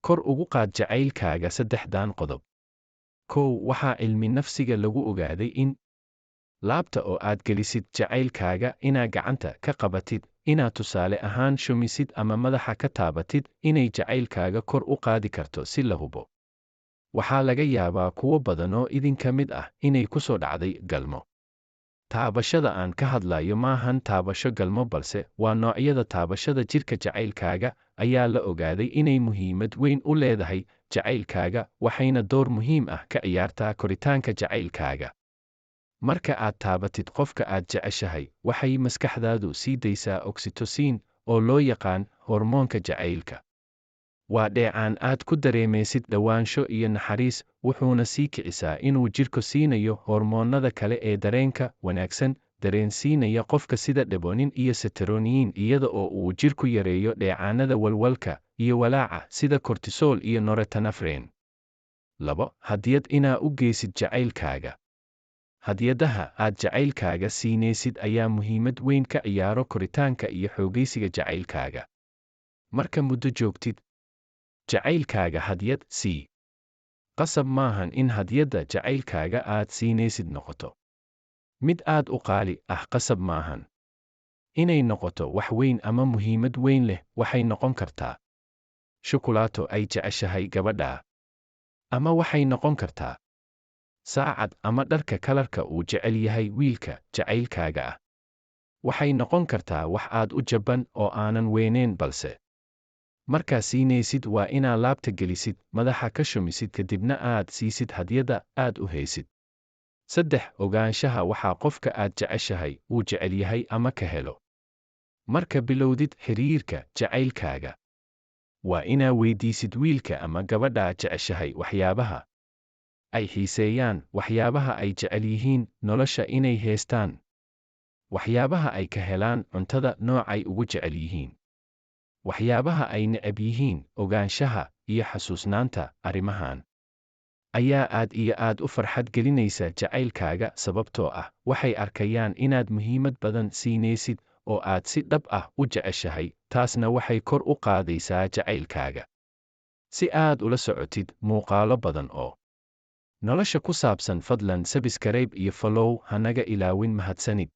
kor ugu qaad jacaylkaaga saddexdan qodob. Kow, waxaa cilmi nafsiga lagu ogaaday in laabta oo aad gelisid jacaylkaaga inaad gacanta ka qabatid, inaad tusaale ahaan shumisid ama madaxa ka taabatid, inay jacaylkaaga kor u qaadi karto si la hubo. Waxaa laga yaabaa kuwo badan oo idinka mid ah inay ku soo dhacday galmo. Taabashada aan ka hadlayo maahan taabasho galmo balse waa noocyada taabashada jirka. Jacaylkaaga ayaa la ogaaday inay muhiimad weyn u leedahay jacaylkaaga, waxayna door muhiim ah ka ciyaartaa koritaanka jacaylkaaga. Marka aad taabatid qofka aad jeceshahay, waxay maskaxdaadu sii daysaa oxytocin oo loo yaqaan hormoonka jacaylka. Waa dheecaan aad ku dareemaysid dhawaansho iyo naxariis, wuxuuna sii kicisaa inuu jirku siinayo hormoonnada kale ee dareenka wanaagsan dareensiinaya qofka sida dopamine iyo serotonin, iyada oo uu jirku yareeyo dheecaanada walwalka iyo walaaca sida cortisol iyo norepinephrine. 2. Hadiyad inaad u geysid jacaylkaaga. Hadiyadaha aad jacaylkaaga siinaysid ayaa muhiimad weyn ka ciyaaro koritaanka iyo xoogaysiga jacaylkaaga. Marka muddo joogtid jacaylkaaga hadiyad sii. Qasab maahan in hadiyadda jacaylkaaga aad siinaysid noqoto mid aad u qaali ah. Qasab maahan inay noqoto wax weyn ama muhiimad weyn leh. Waxay noqon kartaa shukulaato ay jeceshahay gabadha, ama waxay noqon kartaa saacad ama dharka kalarka uu jecel yahay wiilka jacaylkaaga ah. Waxay noqon kartaa wax aad u jaban oo aanan weynayn, balse markaa siinaysid waa inaad laabta gelisid, madaxa ka shumisid, kadibna aad siisid hadiyadda aad u haysid. 3. Ogaanshaha waxa qofka aad jeceshahay uu jecel yahay ama ka helo. Marka bilowdid xiriirka jacaylkaaga, waa inaad weydiisid wiilka ama gabadha jeceshahay waxyaabaha ay xiiseeyaan, waxyaabaha ay jecel yihiin nolosha inay haystaan, waxyaabaha ay ka helaan cuntada noocay ugu jecel yihiin, waxyaabaha ay necab yihiin. Ogaanshaha iyo xasuusnaanta arrimahan ayaa aad iyo aad u farxad gelinaysa jacaylkaaga, sababtoo ah waxay arkayaan inaad muhiimad badan siinaysid oo aad si dhab ah u jeceshahay, taasna waxay kor u qaadaysaa jacaylkaaga. Si aad ula socotid muuqaalo badan oo nolosha ku saabsan, fadlan subscribe iyo follow hanaga ilaawin. Mahadsanid.